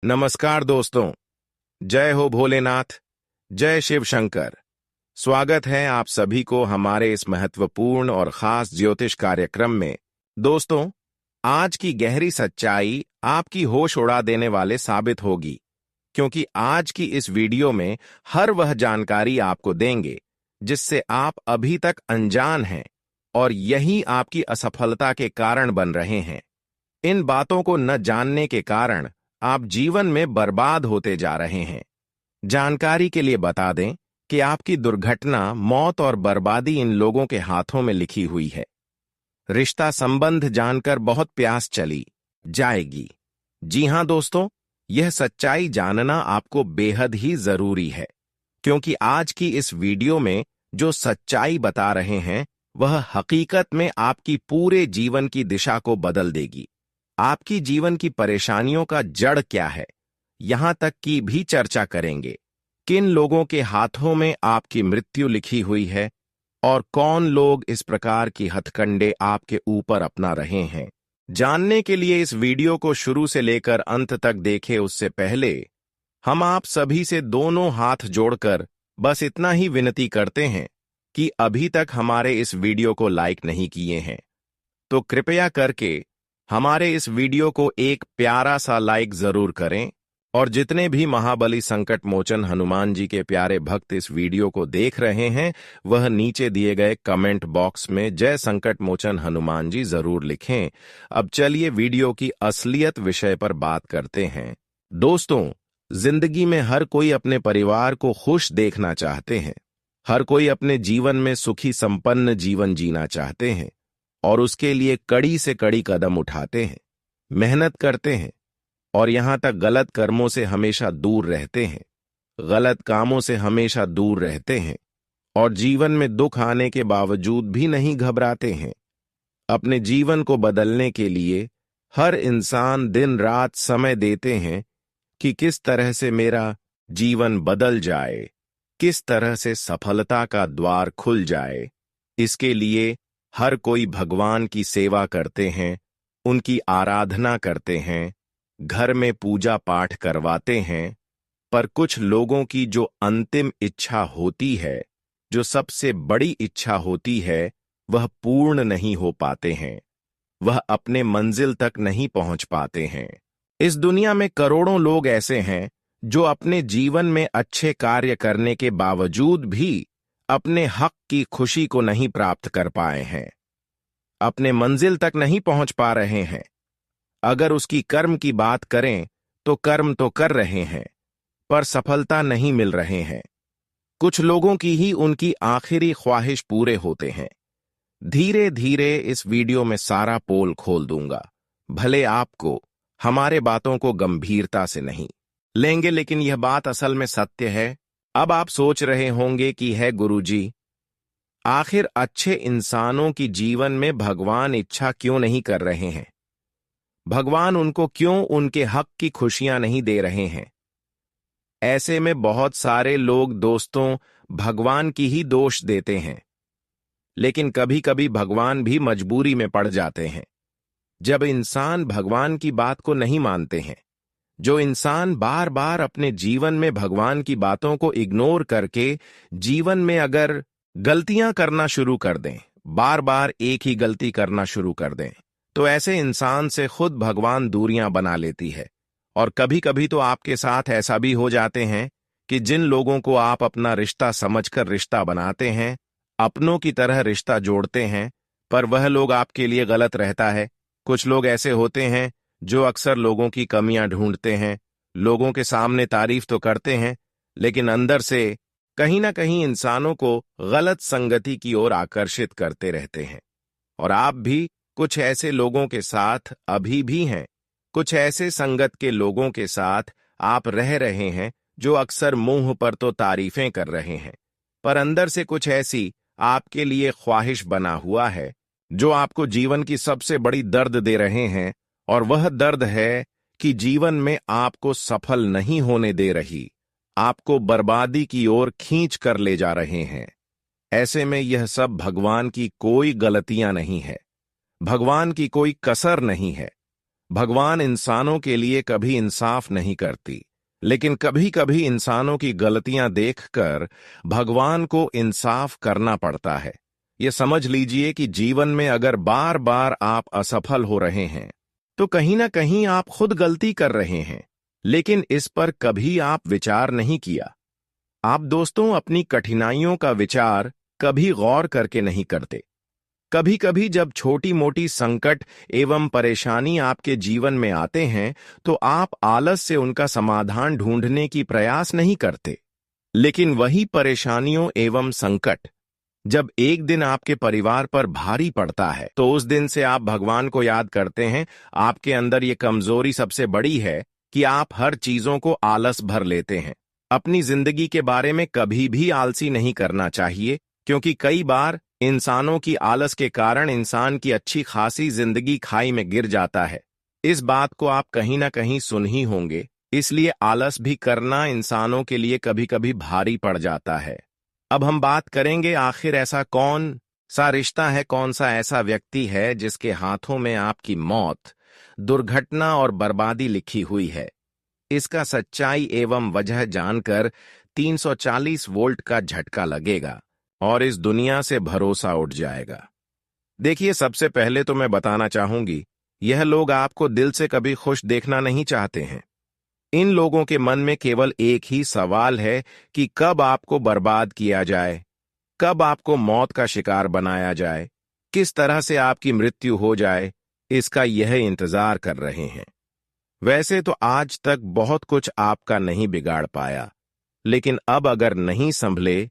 नमस्कार दोस्तों। जय हो भोलेनाथ, जय शिव शंकर। स्वागत है आप सभी को हमारे इस महत्वपूर्ण और खास ज्योतिष कार्यक्रम में। दोस्तों, आज की गहरी सच्चाई आपकी होश उड़ा देने वाले साबित होगी, क्योंकि आज की इस वीडियो में हर वह जानकारी आपको देंगे जिससे आप अभी तक अनजान हैं और यही आपकी असफलता के कारण बन रहे हैं। इन बातों को न जानने के कारण आप जीवन में बर्बाद होते जा रहे हैं। जानकारी के लिए बता दें कि आपकी दुर्घटना, मौत और बर्बादी इन लोगों के हाथों में लिखी हुई है। रिश्ता संबंध जानकर बहुत प्यास चली जाएगी। जी हां दोस्तों, यह सच्चाई जानना आपको बेहद ही जरूरी है, क्योंकि आज की इस वीडियो में जो सच्चाई बता रहे हैं वह हकीकत में आपकी पूरे जीवन की दिशा को बदल देगी। आपकी जीवन की परेशानियों का जड़ क्या है, यहां तक की भी चर्चा करेंगे। किन लोगों के हाथों में आपकी मृत्यु लिखी हुई है और कौन लोग इस प्रकार की हथकंडे आपके ऊपर अपना रहे हैं। जानने के लिए इस वीडियो को शुरू से लेकर अंत तक देखें। उससे पहले हम आप सभी से दोनों हाथ जोड़कर बस इतना ही विनती करते हैं कि अभी तक हमारे इस वीडियो को लाइक नहीं किए हैं तो कृपया करके हमारे इस वीडियो को एक प्यारा सा लाइक जरूर करें, और जितने भी महाबली संकट मोचन हनुमान जी के प्यारे भक्त इस वीडियो को देख रहे हैं वह नीचे दिए गए कमेंट बॉक्स में जय संकट मोचन हनुमान जी जरूर लिखें। अब चलिए वीडियो की असलियत विषय पर बात करते हैं। दोस्तों, जिंदगी में हर कोई अपने परिवार को खुश देखना चाहते हैं। हर कोई अपने जीवन में सुखी संपन्न जीवन जीना चाहते हैं और उसके लिए कड़ी से कड़ी कदम उठाते हैं, मेहनत करते हैं और यहां तक गलत कर्मों से हमेशा दूर रहते हैं, गलत कामों से हमेशा दूर रहते हैं और जीवन में दुख आने के बावजूद भी नहीं घबराते हैं। अपने जीवन को बदलने के लिए हर इंसान दिन रात समय देते हैं कि किस तरह से मेरा जीवन बदल जाए, किस तरह से सफलता का द्वार खुल जाए। इसके लिए हर कोई भगवान की सेवा करते हैं, उनकी आराधना करते हैं, घर में पूजा पाठ करवाते हैं। पर कुछ लोगों की जो अंतिम इच्छा होती है, जो सबसे बड़ी इच्छा होती है, वह पूर्ण नहीं हो पाते हैं। वह अपने मंजिल तक नहीं पहुंच पाते हैं। इस दुनिया में करोड़ों लोग ऐसे हैं जो अपने जीवन में अच्छे कार्य करने के बावजूद भी अपने हक की खुशी को नहीं प्राप्त कर पाए हैं, अपने मंजिल तक नहीं पहुंच पा रहे हैं। अगर उसकी कर्म की बात करें तो कर्म तो कर रहे हैं पर सफलता नहीं मिल रहे हैं। कुछ लोगों की ही उनकी आखिरी ख्वाहिश पूरे होते हैं। धीरे धीरे इस वीडियो में सारा पोल खोल दूंगा। भले आपको हमारे बातों को गंभीरता से नहीं लेंगे, लेकिन यह बात असल में सत्य है। अब आप सोच रहे होंगे कि है गुरुजी, आखिर अच्छे इंसानों की जीवन में भगवान इच्छा क्यों नहीं कर रहे हैं? भगवान उनको क्यों उनके हक की खुशियां नहीं दे रहे हैं? ऐसे में बहुत सारे लोग दोस्तों भगवान की ही दोष देते हैं, लेकिन कभी कभी भगवान भी मजबूरी में पड़ जाते हैं। जब इंसान भगवान की बात को नहीं मानते हैं, जो इंसान बार बार अपने जीवन में भगवान की बातों को इग्नोर करके जीवन में अगर गलतियां करना शुरू कर दें, बार बार एक ही गलती करना शुरू कर दें, तो ऐसे इंसान से खुद भगवान दूरियां बना लेती है। और कभी कभी तो आपके साथ ऐसा भी हो जाते हैं कि जिन लोगों को आप अपना रिश्ता समझकर रिश्ता बनाते हैं, अपनों की तरह रिश्ता जोड़ते हैं, पर वह लोग आपके लिए गलत रहता है। कुछ लोग ऐसे होते हैं जो अक्सर लोगों की कमियां ढूंढते हैं, लोगों के सामने तारीफ तो करते हैं, लेकिन अंदर से कहीं ना कहीं इंसानों को गलत संगति की ओर आकर्षित करते रहते हैं। और आप भी कुछ ऐसे लोगों के साथ अभी भी हैं, कुछ ऐसे संगत के लोगों के साथ आप रह रहे हैं जो अक्सर मुंह पर तो तारीफें कर रहे हैं, पर अंदर से कुछ ऐसी आपके लिए ख्वाहिश बना हुआ है जो आपको जीवन की सबसे बड़ी दर्द दे रहे हैं। और वह दर्द है कि जीवन में आपको सफल नहीं होने दे रही, आपको बर्बादी की ओर खींच कर ले जा रहे हैं। ऐसे में यह सब भगवान की कोई गलतियां नहीं है, भगवान की कोई कसर नहीं है। भगवान इंसानों के लिए कभी इंसाफ नहीं करती, लेकिन कभी कभी इंसानों की गलतियां देखकर भगवान को इंसाफ करना पड़ता है। ये समझ लीजिए कि जीवन में अगर बार बार आप असफल हो रहे हैं तो कहीं ना कहीं आप खुद गलती कर रहे हैं, लेकिन इस पर कभी आप विचार नहीं किया। आप दोस्तों अपनी कठिनाइयों का विचार कभी गौर करके नहीं करते। कभी कभी जब छोटी मोटी संकट एवं परेशानी आपके जीवन में आते हैं तो आप आलस से उनका समाधान ढूंढने की प्रयास नहीं करते। लेकिन वही परेशानियों एवं संकट जब एक दिन आपके परिवार पर भारी पड़ता है तो उस दिन से आप भगवान को याद करते हैं। आपके अंदर ये कमजोरी सबसे बड़ी है कि आप हर चीजों को आलस भर लेते हैं। अपनी जिंदगी के बारे में कभी भी आलसी नहीं करना चाहिए, क्योंकि कई बार इंसानों की आलस के कारण इंसान की अच्छी खासी जिंदगी खाई में गिर जाता है। इस बात को आप कहीं ना कहीं सुन ही होंगे, इसलिए आलस भी करना इंसानों के लिए कभी कभी भारी पड़ जाता है। अब हम बात करेंगे आखिर ऐसा कौन सा रिश्ता है, कौन सा ऐसा व्यक्ति है जिसके हाथों में आपकी मौत, दुर्घटना और बर्बादी लिखी हुई है। इसका सच्चाई एवं वजह जानकर 340 वोल्ट का झटका लगेगा और इस दुनिया से भरोसा उठ जाएगा। देखिए, सबसे पहले तो मैं बताना चाहूंगी, यह लोग आपको दिल से कभी खुश देखना नहीं चाहते हैं। इन लोगों के मन में केवल एक ही सवाल है कि कब आपको बर्बाद किया जाए, कब आपको मौत का शिकार बनाया जाए, किस तरह से आपकी मृत्यु हो जाए, इसका यह इंतजार कर रहे हैं। वैसे तो आज तक बहुत कुछ आपका नहीं बिगाड़ पाया, लेकिन अब अगर नहीं संभले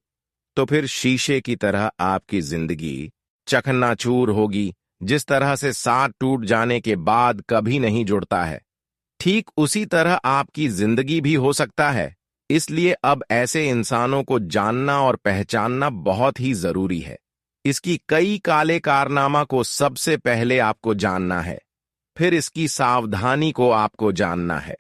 तो फिर शीशे की तरह आपकी जिंदगी चकनाचूर होगी। जिस तरह से साथ टूट जाने के बाद कभी नहीं जुड़ता है, ठीक उसी तरह आपकी जिंदगी भी हो सकता है। इसलिए अब ऐसे इंसानों को जानना और पहचानना बहुत ही जरूरी है। इसकी कई काले कारनामा को सबसे पहले आपको जानना है, फिर इसकी सावधानी को आपको जानना है।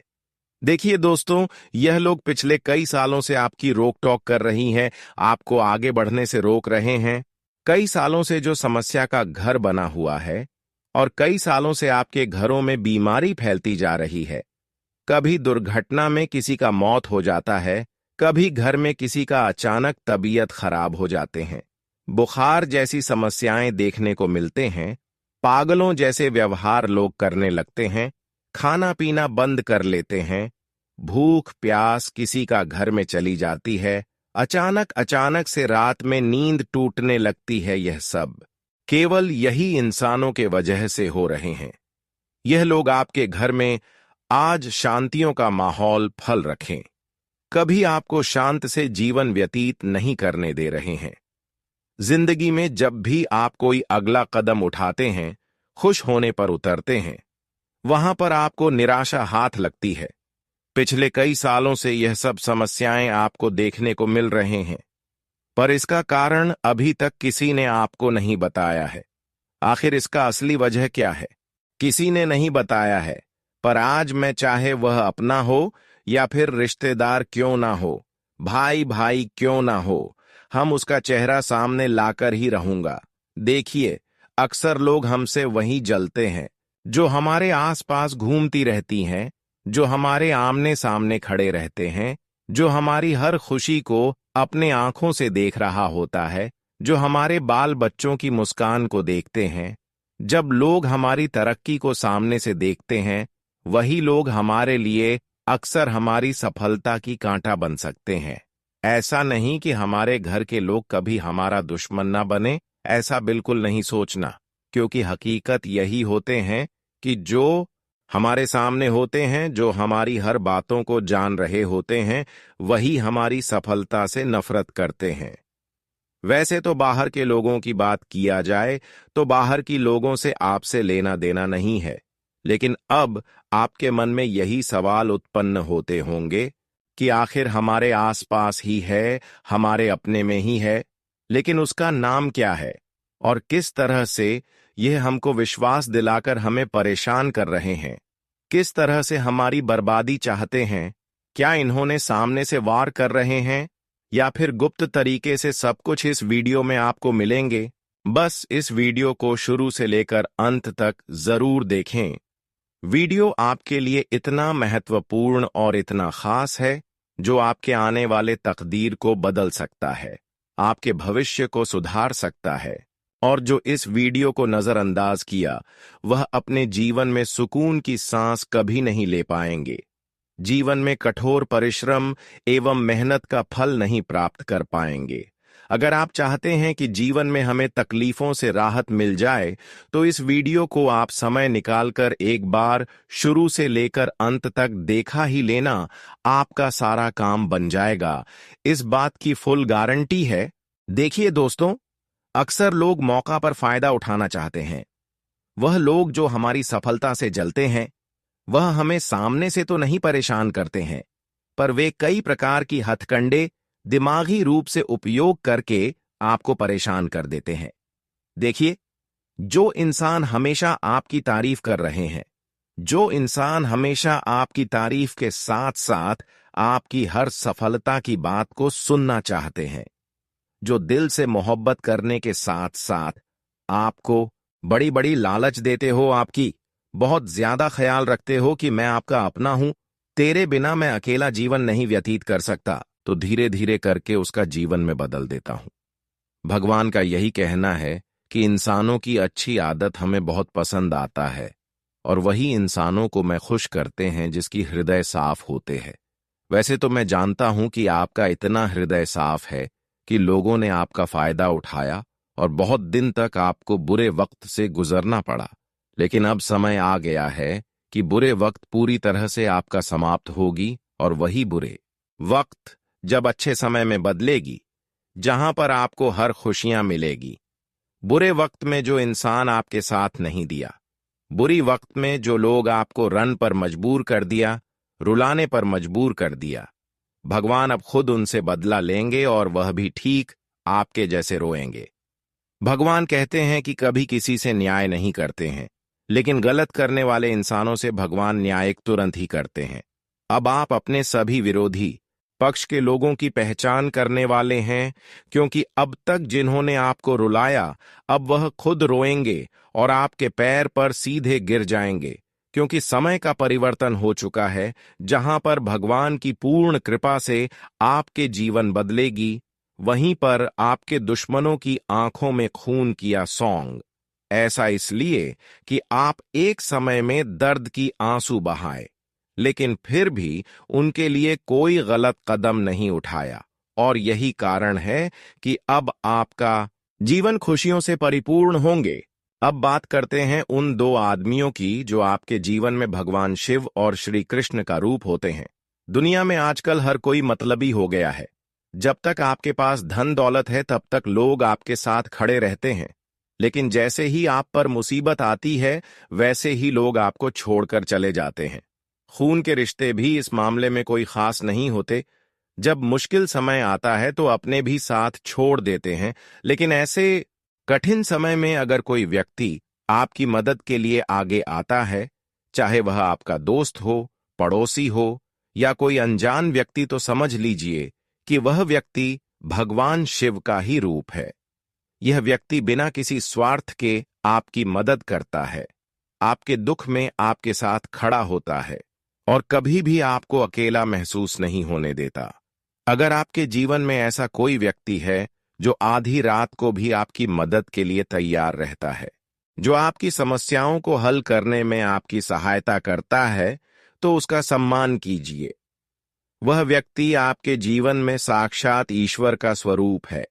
देखिए दोस्तों, यह लोग पिछले कई सालों से आपकी रोक टोक कर रही हैं, आपको आगे बढ़ने से रोक रहे हैं। कई सालों से जो समस्या का घर बना हुआ है और कई सालों से आपके घरों में बीमारी फैलती जा रही है। कभी दुर्घटना में किसी का मौत हो जाता है, कभी घर में किसी का अचानक तबीयत खराब हो जाते हैं, बुखार जैसी समस्याएं देखने को मिलते हैं, पागलों जैसे व्यवहार लोग करने लगते हैं, खाना पीना बंद कर लेते हैं, भूख प्यास किसी का घर में चली जाती है, अचानक से रात में नींद टूटने लगती है। यह सब केवल यही इंसानों के वजह से हो रहे हैं। यह लोग आपके घर में आज शांतियों का माहौल फल रखें, कभी आपको शांत से जीवन व्यतीत नहीं करने दे रहे हैं। जिंदगी में जब भी आप कोई अगला कदम उठाते हैं, खुश होने पर उतरते हैं, वहां पर आपको निराशा हाथ लगती है। पिछले कई सालों से यह सब समस्याएं आपको देखने को मिल रहे हैं, पर इसका कारण अभी तक किसी ने आपको नहीं बताया है। आखिर इसका असली वजह क्या है, किसी ने नहीं बताया है। पर आज मैं, चाहे वह अपना हो या फिर रिश्तेदार क्यों ना हो, भाई भाई क्यों ना हो, हम उसका चेहरा सामने लाकर ही रहूंगा। देखिए, अक्सर लोग हमसे वही जलते हैं जो हमारे आसपास घूमती रहती हैं, जो हमारे आमने सामने खड़े रहते हैं, जो हमारी हर खुशी को अपने आंखों से देख रहा होता है, जो हमारे बाल बच्चों की मुस्कान को देखते हैं। जब लोग हमारी तरक्की को सामने से देखते हैं, वही लोग हमारे लिए अक्सर हमारी सफलता की कांटा बन सकते हैं। ऐसा नहीं कि हमारे घर के लोग कभी हमारा दुश्मन ना बने, ऐसा बिल्कुल नहीं सोचना, क्योंकि हकीकत यही होते हैं कि जो हमारे सामने होते हैं, जो हमारी हर बातों को जान रहे होते हैं, वही हमारी सफलता से नफरत करते हैं। वैसे तो बाहर के लोगों की बात किया जाए तो बाहर की लोगों से आपसे लेना देना नहीं है, लेकिन अब आपके मन में यही सवाल उत्पन्न होते होंगे कि आखिर हमारे आसपास ही है, हमारे अपने में ही है, लेकिन उसका नाम क्या है और किस तरह से यह हमको विश्वास दिलाकर हमें परेशान कर रहे हैं, किस तरह से हमारी बर्बादी चाहते हैं। क्या इन्होंने सामने से वार कर रहे हैं या फिर गुप्त तरीके से? सब कुछ इस वीडियो में आपको मिलेंगे। बस इस वीडियो को शुरू से लेकर अंत तक जरूर देखें। वीडियो आपके लिए इतना महत्वपूर्ण और इतना खास है जो आपके आने वाले तकदीर को बदल सकता है, आपके भविष्य को सुधार सकता है। और जो इस वीडियो को नजरअंदाज किया वह अपने जीवन में सुकून की सांस कभी नहीं ले पाएंगे, जीवन में कठोर परिश्रम एवं मेहनत का फल नहीं प्राप्त कर पाएंगे। अगर आप चाहते हैं कि जीवन में हमें तकलीफों से राहत मिल जाए तो इस वीडियो को आप समय निकालकर एक बार शुरू से लेकर अंत तक देखा ही लेना, आपका सारा काम बन जाएगा। इस बात की फुल गारंटी है। देखिए दोस्तों, अक्सर लोग मौका पर फायदा उठाना चाहते हैं। वह लोग जो हमारी सफलता से जलते हैं वह हमें सामने से तो नहीं परेशान करते हैं, पर वे कई प्रकार की हथकंडे दिमागी रूप से उपयोग करके आपको परेशान कर देते हैं। देखिए, जो इंसान हमेशा आपकी तारीफ कर रहे हैं, जो इंसान हमेशा आपकी तारीफ के साथ साथ आपकी हर सफलता की बात को सुनना चाहते हैं, जो दिल से मोहब्बत करने के साथ साथ आपको बड़ी बड़ी लालच देते हो, आपकी बहुत ज्यादा ख्याल रखते हो कि मैं आपका अपना हूं, तेरे बिना मैं अकेला जीवन नहीं व्यतीत कर सकता, तो धीरे धीरे करके उसका जीवन में बदल देता हूं। भगवान का यही कहना है कि इंसानों की अच्छी आदत हमें बहुत पसंद आता है और वही इंसानों को मैं खुश करते हैं जिसकी हृदय साफ होते हैं। वैसे तो मैं जानता हूं कि आपका इतना हृदय साफ है कि लोगों ने आपका फायदा उठाया और बहुत दिन तक आपको बुरे वक्त से गुजरना पड़ा, लेकिन अब समय आ गया है कि बुरे वक्त पूरी तरह से आपका समाप्त होगी और वही बुरे वक्त जब अच्छे समय में बदलेगी, जहां पर आपको हर खुशियां मिलेगी। बुरे वक्त में जो इंसान आपके साथ नहीं दिया, बुरी वक्त में जो लोग आपको रन पर मजबूर कर दिया, रुलाने पर मजबूर कर दिया, भगवान अब खुद उनसे बदला लेंगे और वह भी ठीक आपके जैसे रोएंगे। भगवान कहते हैं कि कभी किसी से न्याय नहीं करते हैं, लेकिन गलत करने वाले इंसानों से भगवान न्याय तुरंत ही करते हैं। अब आप अपने सभी विरोधी पक्ष के लोगों की पहचान करने वाले हैं, क्योंकि अब तक जिन्होंने आपको रुलाया अब वह खुद रोएंगे और आपके पैर पर सीधे गिर जाएंगे, क्योंकि समय का परिवर्तन हो चुका है जहां पर भगवान की पूर्ण कृपा से आपके जीवन बदलेगी, वहीं पर आपके दुश्मनों की आंखों में खून किया सॉन्ग। ऐसा इसलिए कि आप एक समय में दर्द की आंसू बहाए, लेकिन फिर भी उनके लिए कोई गलत कदम नहीं उठाया, और यही कारण है कि अब आपका जीवन खुशियों से परिपूर्ण होंगे। अब बात करते हैं उन दो आदमियों की जो आपके जीवन में भगवान शिव और श्री कृष्ण का रूप होते हैं। दुनिया में आजकल हर कोई मतलबी हो गया है। जब तक आपके पास धन दौलत है तब तक लोग आपके साथ खड़े रहते हैं, लेकिन जैसे ही आप पर मुसीबत आती है वैसे ही लोग आपको छोड़कर चले जाते हैं। खून के रिश्ते भी इस मामले में कोई खास नहीं होते। जब मुश्किल समय आता है तो अपने भी साथ छोड़ देते हैं, लेकिन ऐसे कठिन समय में अगर कोई व्यक्ति आपकी मदद के लिए आगे आता है, चाहे वह आपका दोस्त हो, पड़ोसी हो या कोई अनजान व्यक्ति, तो समझ लीजिए कि वह व्यक्ति भगवान शिव का ही रूप है। यह व्यक्ति बिना किसी स्वार्थ के आपकी मदद करता है, आपके दुख में आपके साथ खड़ा होता है और कभी भी आपको अकेला महसूस नहीं होने देता। अगर आपके जीवन में ऐसा कोई व्यक्ति है जो आधी रात को भी आपकी मदद के लिए तैयार रहता है, जो आपकी समस्याओं को हल करने में आपकी सहायता करता है, तो उसका सम्मान कीजिए। वह व्यक्ति आपके जीवन में साक्षात ईश्वर का स्वरूप है।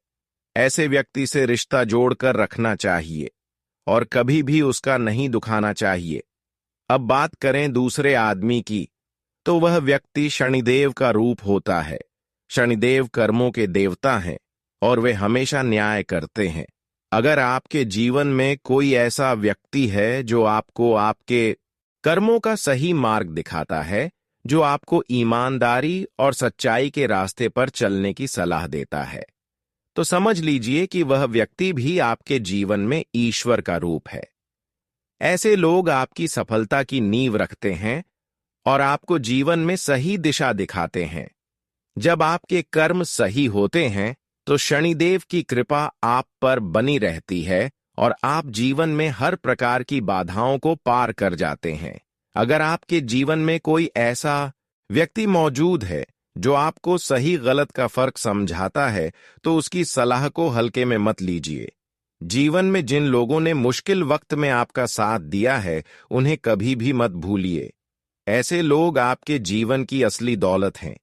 ऐसे व्यक्ति से रिश्ता जोड़कर रखना चाहिए और कभी भी उसका नहीं दुखाना चाहिए। अब बात करें दूसरे आदमी की, तो वह व्यक्ति शनिदेव का रूप होता है। शनिदेव कर्मों के देवता हैं और वे हमेशा न्याय करते हैं। अगर आपके जीवन में कोई ऐसा व्यक्ति है जो आपको आपके कर्मों का सही मार्ग दिखाता है, जो आपको ईमानदारी और सच्चाई के रास्ते पर चलने की सलाह देता है, तो समझ लीजिए कि वह व्यक्ति भी आपके जीवन में ईश्वर का रूप है। ऐसे लोग आपकी सफलता की नींव रखते हैं और आपको जीवन में सही दिशा दिखाते हैं। जब आपके कर्म सही होते हैं तो शनिदेव की कृपा आप पर बनी रहती है और आप जीवन में हर प्रकार की बाधाओं को पार कर जाते हैं। अगर आपके जीवन में कोई ऐसा व्यक्ति मौजूद है जो आपको सही गलत का फर्क समझाता है, तो उसकी सलाह को हल्के में मत लीजिए। जीवन में जिन लोगों ने मुश्किल वक्त में आपका साथ दिया है, उन्हें कभी भी मत भूलिए। ऐसे लोग आपके जीवन की असली दौलत हैं।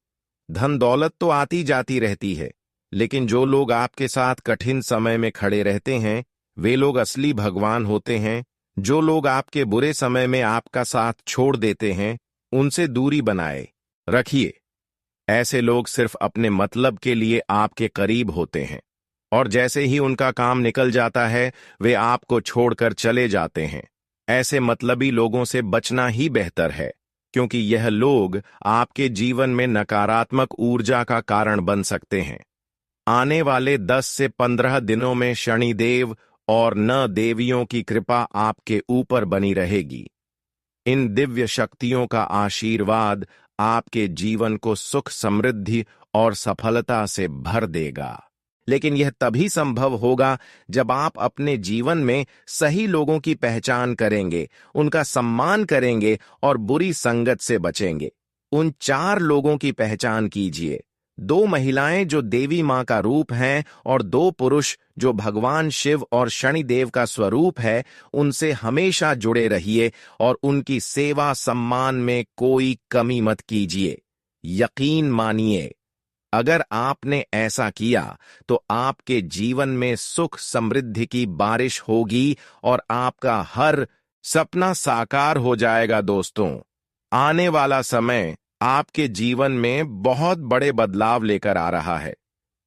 धन दौलत तो आती जाती रहती है, लेकिन जो लोग आपके साथ कठिन समय में खड़े रहते हैं, वे लोग असली भगवान होते हैं। जो लोग आपके बुरे समय में आपका साथ छोड़ देते हैं, उनसे दूरी बनाए रखिए। ऐसे लोग सिर्फ अपने मतलब के लिए आपके करीब होते हैं, और जैसे ही उनका काम निकल जाता है, वे आपको छोड़कर चले जाते हैं। ऐसे मतलबी लोगों से बचना ही बेहतर है, क्योंकि यह लोग आपके जीवन में नकारात्मक ऊर्जा का कारण बन सकते हैं। आने वाले 10 से 15 दिनों में शनिदेव और न देवियों की कृपा आपके ऊपर बनी रहेगी। इन दिव्य शक्तियों का आशीर्वाद आपके जीवन को सुख, समृद्धि और सफलता से भर देगा। लेकिन यह तभी संभव होगा जब आप अपने जीवन में सही लोगों की पहचान करेंगे, उनका सम्मान करेंगे और बुरी संगत से बचेंगे। उन 4 लोगों की पहचान कीजिए। 2 महिलाएं जो देवी मां का रूप हैं और 2 पुरुष जो भगवान शिव और शनिदेव का स्वरूप है। उनसे हमेशा जुड़े रहिए और उनकी सेवा सम्मान में कोई कमी मत कीजिए। यकीन मानिए, अगर आपने ऐसा किया तो आपके जीवन में सुख समृद्धि की बारिश होगी और आपका हर सपना साकार हो जाएगा। दोस्तों, आने वाला समय आपके जीवन में बहुत बड़े बदलाव लेकर आ रहा है।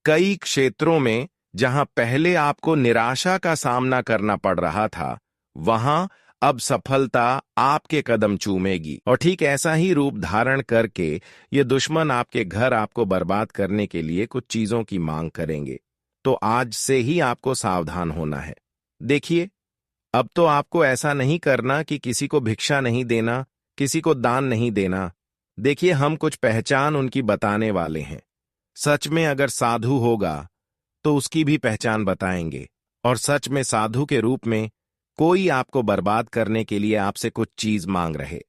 कई क्षेत्रों में जहां पहले आपको निराशा का सामना करना पड़ रहा था, वहां अब सफलता आपके कदम चूमेगी। और ठीक ऐसा ही रूप धारण करके ये दुश्मन आपके घर आपको बर्बाद करने के लिए कुछ चीजों की मांग करेंगे। तो आज से ही आपको सावधान होना है। देखिए, अब तो आपको ऐसा नहीं करना कि किसी को भिक्षा नहीं देना, किसी को दान नहीं देना। देखिए, हम कुछ पहचान उनकी बताने वाले हैं। सच में अगर साधु होगा तो उसकी भी पहचान बताएंगे, और सच में साधु के रूप में कोई आपको बर्बाद करने के लिए आपसे कुछ चीज मांग रहे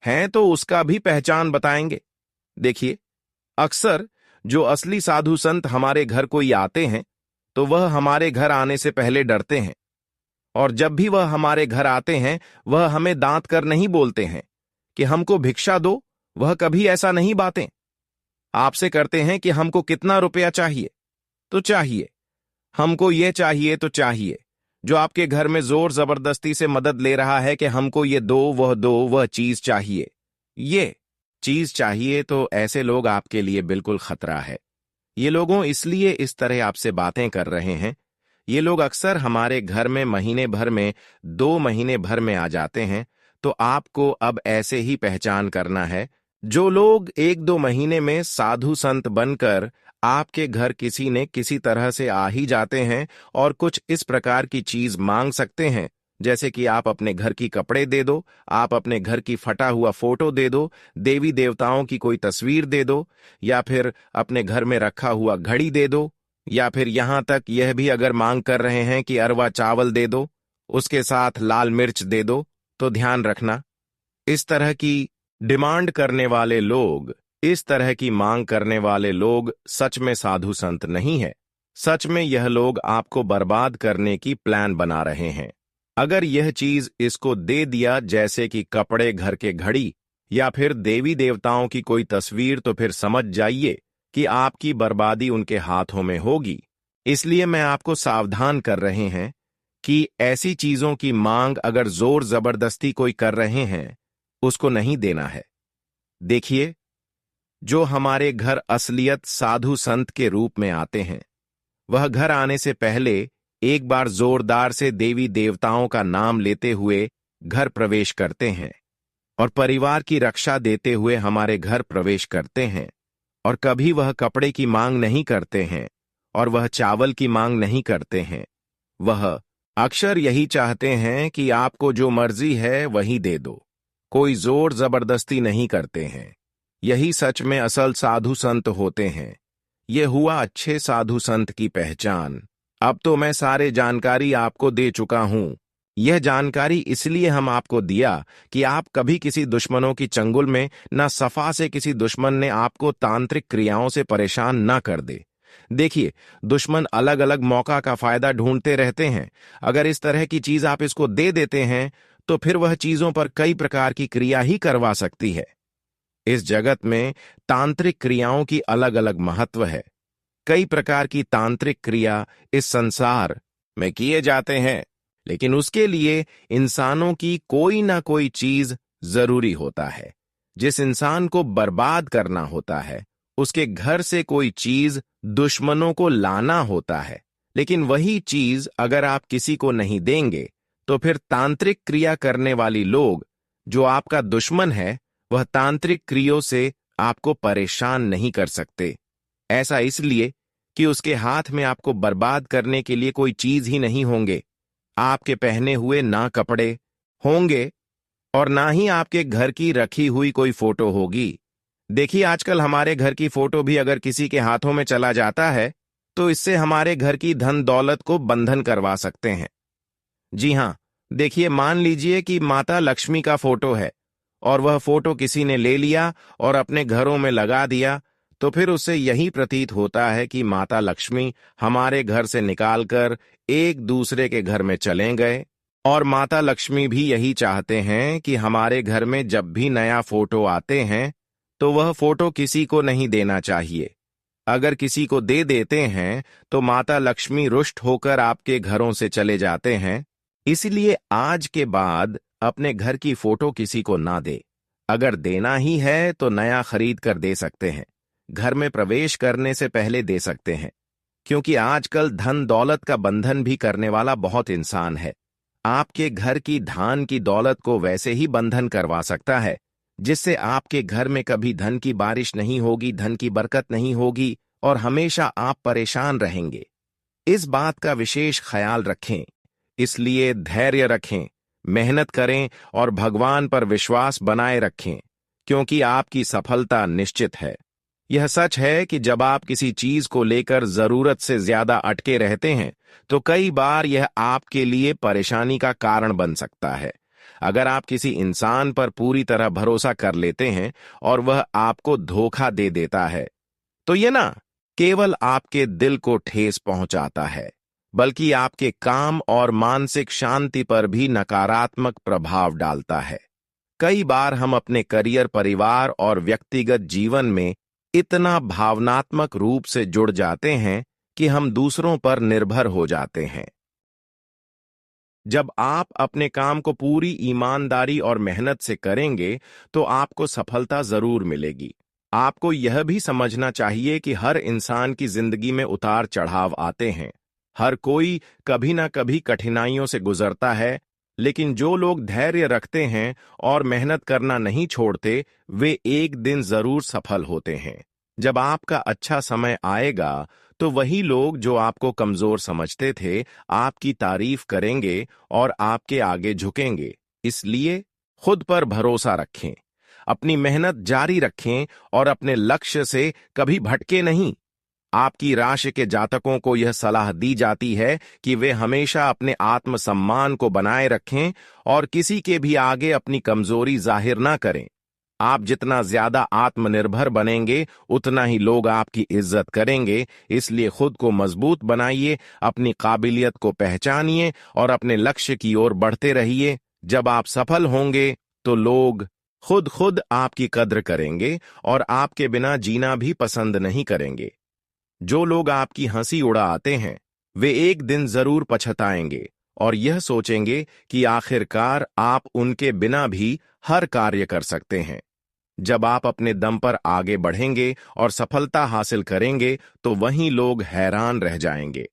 हैं तो उसका भी पहचान बताएंगे। देखिए, अक्सर जो असली साधु संत हमारे घर कोई आते हैं तो वह हमारे घर आने से पहले डरते हैं, और जब भी वह हमारे घर आते हैं वह हमें दांत कर नहीं बोलते हैं कि हमको भिक्षा दो। वह कभी ऐसा नहीं बातें आपसे करते हैं कि हमको कितना रुपया चाहिए तो चाहिए, हमको ये चाहिए तो चाहिए। जो आपके घर में जोर जबरदस्ती से मदद ले रहा है कि हमको ये दो, वह चीज चाहिए, ये चीज चाहिए, तो ऐसे लोग आपके लिए बिल्कुल खतरा है। ये लोगों इसलिए इस तरह आपसे बातें कर रहे हैं। ये लोग अक्सर हमारे घर में महीने भर में 2 महीने भर में आ जाते हैं। तो आपको अब ऐसे ही पहचान करना है। जो लोग 1-2 महीने में साधु संत बनकर आपके घर किसी ने किसी तरह से आ ही जाते हैं और कुछ इस प्रकार की चीज मांग सकते हैं, जैसे कि आप अपने घर की कपड़े दे दो, आप अपने घर की फटा हुआ फोटो दे दो, देवी देवताओं की कोई तस्वीर दे दो, या फिर अपने घर में रखा हुआ घड़ी दे दो, या फिर यहां तक यह भी अगर मांग कर रहे हैं कि अरवा चावल दे दो, उसके साथ लाल मिर्च दे दो। तो ध्यान रखना, इस तरह की डिमांड करने वाले लोग, इस तरह की मांग करने वाले लोग सच में साधु संत नहीं है। सच में यह लोग आपको बर्बाद करने की प्लान बना रहे हैं। अगर यह चीज इसको दे दिया, जैसे कि कपड़े, घर के घड़ी या फिर देवी देवताओं की कोई तस्वीर, तो फिर समझ जाइए कि आपकी बर्बादी उनके हाथों में होगी। इसलिए मैं आपको सावधान कर रहे हैं कि ऐसी चीजों की मांग अगर जोर जबरदस्ती कोई कर रहे हैं, उसको नहीं देना है। देखिए, जो हमारे घर असलियत साधु संत के रूप में आते हैं, वह घर आने से पहले एक बार जोरदार से देवी देवताओं का नाम लेते हुए घर प्रवेश करते हैं और परिवार की रक्षा देते हुए हमारे घर प्रवेश करते हैं। और कभी वह कपड़े की मांग नहीं करते हैं और वह चावल की मांग नहीं करते हैं। वह अक्सर यही चाहते हैं कि आपको जो मर्जी है वही दे दो, कोई जोर जबरदस्ती नहीं करते हैं। यही सच में असल साधु संत होते हैं। यह हुआ अच्छे साधु संत की पहचान। अब तो मैं सारे जानकारी आपको दे चुका हूं। यह जानकारी इसलिए हम आपको दिया कि आप कभी किसी दुश्मनों की चंगुल में न सफा से किसी दुश्मन ने आपको तांत्रिक क्रियाओं से परेशान न कर दे। देखिए, दुश्मन अलग अलग मौका का फायदा ढूंढते रहते हैं। अगर इस तरह की चीज आप इसको दे देते हैं तो फिर वह चीजों पर कई प्रकार की क्रिया ही करवा सकती है। इस जगत में तांत्रिक क्रियाओं की अलग अलग महत्व है। कई प्रकार की तांत्रिक क्रिया इस संसार में किए जाते हैं, लेकिन उसके लिए इंसानों की कोई ना कोई चीज जरूरी होता है। जिस इंसान को बर्बाद करना होता है, उसके घर से कोई चीज दुश्मनों को लाना होता है। लेकिन वही चीज अगर आप किसी को नहीं देंगे तो फिर तांत्रिक क्रिया करने वाली लोग, जो आपका दुश्मन है, वह तांत्रिक क्रियों से आपको परेशान नहीं कर सकते। ऐसा इसलिए कि उसके हाथ में आपको बर्बाद करने के लिए कोई चीज ही नहीं होंगे। आपके पहने हुए ना कपड़े होंगे और ना ही आपके घर की रखी हुई कोई फोटो होगी। देखिए, आजकल हमारे घर की फोटो भी अगर किसी के हाथों में चला जाता है तो इससे हमारे घर की धन दौलत को बंधन करवा सकते हैं। जी हां, देखिए, मान लीजिए कि माता लक्ष्मी का फोटो है और वह फोटो किसी ने ले लिया और अपने घरों में लगा दिया, तो फिर उससे यही प्रतीत होता है कि माता लक्ष्मी हमारे घर से निकालकर एक दूसरे के घर में चले गए। और माता लक्ष्मी भी यही चाहते हैं कि हमारे घर में जब भी नया फोटो आते हैं तो वह फोटो किसी को नहीं देना चाहिए। अगर किसी को दे देते हैं तो माता लक्ष्मी रुष्ट होकर आपके घरों से चले जाते हैं। इसलिए आज के बाद अपने घर की फोटो किसी को ना दे। अगर देना ही है तो नया खरीद कर दे सकते हैं, घर में प्रवेश करने से पहले दे सकते हैं, क्योंकि आजकल धन दौलत का बंधन भी करने वाला बहुत इंसान है। आपके घर की धान की दौलत को वैसे ही बंधन करवा सकता है जिससे आपके घर में कभी धन की बारिश नहीं होगी, धन की बरकत नहीं होगी और हमेशा आप परेशान रहेंगे। इस बात का विशेष ख्याल रखें। इसलिए धैर्य रखें, मेहनत करें और भगवान पर विश्वास बनाए रखें, क्योंकि आपकी सफलता निश्चित है। यह सच है कि जब आप किसी चीज को लेकर जरूरत से ज्यादा अटके रहते हैं तो कई बार यह आपके लिए परेशानी का कारण बन सकता है। अगर आप किसी इंसान पर पूरी तरह भरोसा कर लेते हैं और वह आपको धोखा दे देता है तो यह ना केवल आपके दिल को ठेस पहुंचाता है, बल्कि आपके काम और मानसिक शांति पर भी नकारात्मक प्रभाव डालता है। कई बार हम अपने करियर, परिवार और व्यक्तिगत जीवन में इतना भावनात्मक रूप से जुड़ जाते हैं कि हम दूसरों पर निर्भर हो जाते हैं। जब आप अपने काम को पूरी ईमानदारी और मेहनत से करेंगे तो आपको सफलता जरूर मिलेगी। आपको यह भी समझना चाहिए कि हर इंसान की जिंदगी में उतार चढ़ाव आते हैं। हर कोई कभी ना कभी कठिनाइयों से गुजरता है, लेकिन जो लोग धैर्य रखते हैं और मेहनत करना नहीं छोड़ते, वे एक दिन जरूर सफल होते हैं। जब आपका अच्छा समय आएगा तो वही लोग जो आपको कमजोर समझते थे, आपकी तारीफ करेंगे और आपके आगे झुकेंगे। इसलिए खुद पर भरोसा रखें, अपनी मेहनत जारी रखें और अपने लक्ष्य से कभी भटके नहीं। आपकी राशि के जातकों को यह सलाह दी जाती है कि वे हमेशा अपने आत्मसम्मान को बनाए रखें और किसी के भी आगे अपनी कमजोरी जाहिर ना करें। आप जितना ज्यादा आत्मनिर्भर बनेंगे उतना ही लोग आपकी इज्जत करेंगे। इसलिए खुद को मजबूत बनाइए, अपनी काबिलियत को पहचानिए और अपने लक्ष्य की ओर बढ़ते रहिए। जब आप सफल होंगे तो लोग खुद आपकी कद्र करेंगे और आपके बिना जीना भी पसंद नहीं करेंगे। जो लोग आपकी हंसी उड़ाते हैं वे एक दिन जरूर पछताएंगे और यह सोचेंगे कि आखिरकार आप उनके बिना भी हर कार्य कर सकते हैं। जब आप अपने दम पर आगे बढ़ेंगे और सफलता हासिल करेंगे तो वहीं लोग हैरान रह जाएंगे।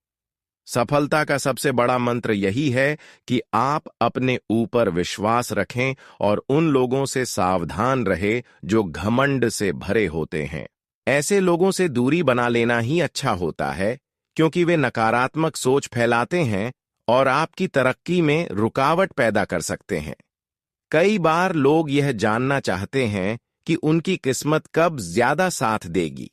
सफलता का सबसे बड़ा मंत्र यही है कि आप अपने ऊपर विश्वास रखें और उन लोगों से सावधान रहे जो घमंड से भरे होते हैं। ऐसे लोगों से दूरी बना लेना ही अच्छा होता है, क्योंकि वे नकारात्मक सोच फैलाते हैं और आपकी तरक्की में रुकावट पैदा कर सकते हैं। कई बार लोग यह जानना चाहते हैं कि उनकी किस्मत कब ज्यादा साथ देगी,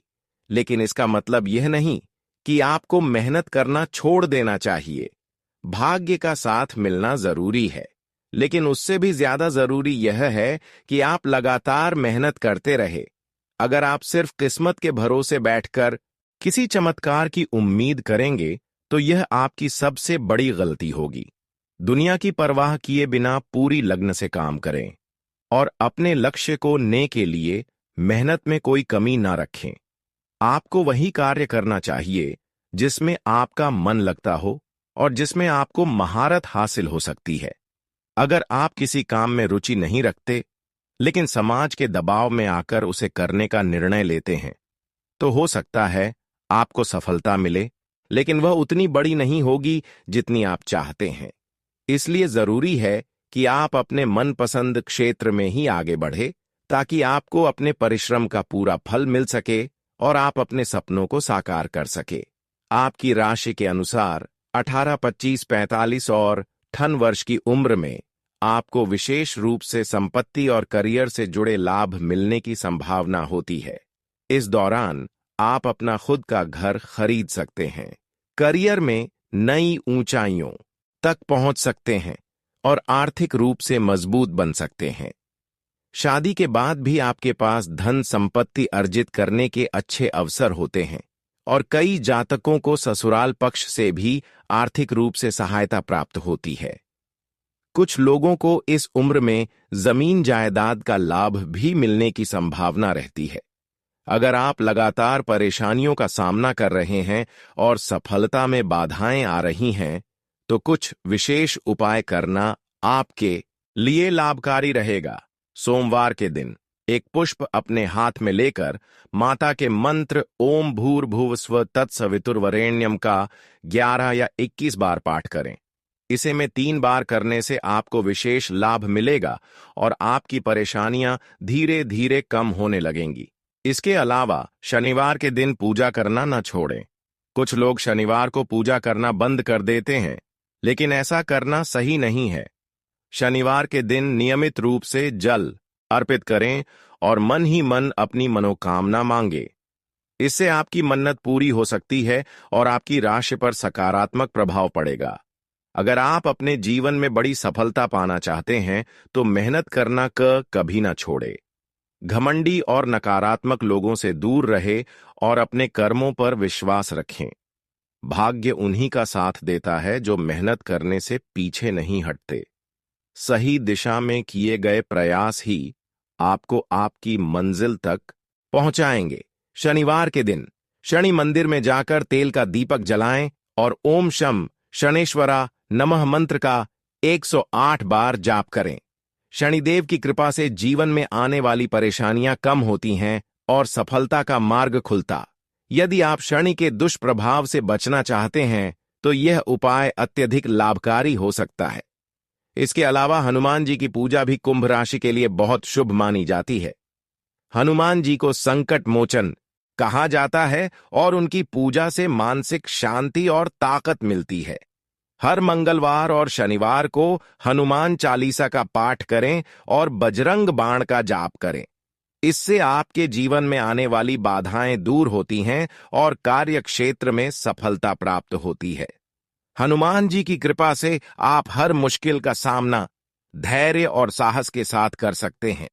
लेकिन इसका मतलब यह नहीं कि आपको मेहनत करना छोड़ देना चाहिए। भाग्य का साथ मिलना जरूरी है, लेकिन उससे भी ज्यादा जरूरी यह है कि आप लगातार मेहनत करते रहे। अगर आप सिर्फ किस्मत के भरोसे बैठकर किसी चमत्कार की उम्मीद करेंगे तो यह आपकी सबसे बड़ी गलती होगी। दुनिया की परवाह किए बिना पूरी लगन से काम करें और अपने लक्ष्य को ने के लिए मेहनत में कोई कमी ना रखें। आपको वही कार्य करना चाहिए जिसमें आपका मन लगता हो और जिसमें आपको महारत हासिल हो सकती है। अगर आप किसी काम में रुचि नहीं रखते, लेकिन समाज के दबाव में आकर उसे करने का निर्णय लेते हैं, तो हो सकता है आपको सफलता मिले, लेकिन वह उतनी बड़ी नहीं होगी जितनी आप चाहते हैं। इसलिए जरूरी है कि आप अपने मनपसंद क्षेत्र में ही आगे बढ़े, ताकि आपको अपने परिश्रम का पूरा फल मिल सके और आप अपने सपनों को साकार कर सके। आपकी राशि के अनुसार 18, 25, 45 और 58 वर्ष की उम्र में आपको विशेष रूप से संपत्ति और करियर से जुड़े लाभ मिलने की संभावना होती है। इस दौरान आप अपना खुद का घर खरीद सकते हैं, करियर में नई ऊंचाइयों तक पहुंच सकते हैं और आर्थिक रूप से मजबूत बन सकते हैं। शादी के बाद भी आपके पास धन संपत्ति अर्जित करने के अच्छे अवसर होते हैं और कई जातकों को ससुराल पक्ष से भी आर्थिक रूप से सहायता प्राप्त होती है। कुछ लोगों को इस उम्र में जमीन जायदाद का लाभ भी मिलने की संभावना रहती है। अगर आप लगातार परेशानियों का सामना कर रहे हैं और सफलता में बाधाएं आ रही हैं, तो कुछ विशेष उपाय करना आपके लिए लाभकारी रहेगा। सोमवार के दिन एक पुष्प अपने हाथ में लेकर माता के मंत्र ओम भूर्भुवस्व तत्सवितुर्वरेण्यम का 11 या 21 बार पाठ करें। इसे में 3 बार करने से आपको विशेष लाभ मिलेगा और आपकी परेशानियां धीरे धीरे कम होने लगेंगी। इसके अलावा शनिवार के दिन पूजा करना न छोड़ें। कुछ लोग शनिवार को पूजा करना बंद कर देते हैं, लेकिन ऐसा करना सही नहीं है। शनिवार के दिन नियमित रूप से जल अर्पित करें और मन ही मन अपनी मनोकामना मांगे। इससे आपकी मन्नत पूरी हो सकती है और आपकी राशि पर सकारात्मक प्रभाव पड़ेगा। अगर आप अपने जीवन में बड़ी सफलता पाना चाहते हैं तो मेहनत करना कभी ना छोड़े। घमंडी और नकारात्मक लोगों से दूर रहे और अपने कर्मों पर विश्वास रखें। भाग्य उन्हीं का साथ देता है जो मेहनत करने से पीछे नहीं हटते। सही दिशा में किए गए प्रयास ही आपको आपकी मंजिल तक पहुंचाएंगे। शनिवार के दिन शनि मंदिर में जाकर तेल का दीपक जलाएं और ओम शम शनेश्वरा नमः मंत्र का 108 बार जाप करें। शनिदेव की कृपा से जीवन में आने वाली परेशानियां कम होती हैं और सफलता का मार्ग खुलता। यदि आप शनि के दुष्प्रभाव से बचना चाहते हैं तो यह उपाय अत्यधिक लाभकारी हो सकता है। इसके अलावा हनुमान जी की पूजा भी कुंभ राशि के लिए बहुत शुभ मानी जाती है। हनुमान जी को संकट मोचन कहा जाता है और उनकी पूजा से मानसिक शांति और ताकत मिलती है। हर मंगलवार और शनिवार को हनुमान चालीसा का पाठ करें और बजरंग बाण का जाप करें। इससे आपके जीवन में आने वाली बाधाएं दूर होती हैं और कार्य क्षेत्र में सफलता प्राप्त होती है। हनुमान जी की कृपा से आप हर मुश्किल का सामना धैर्य और साहस के साथ कर सकते हैं।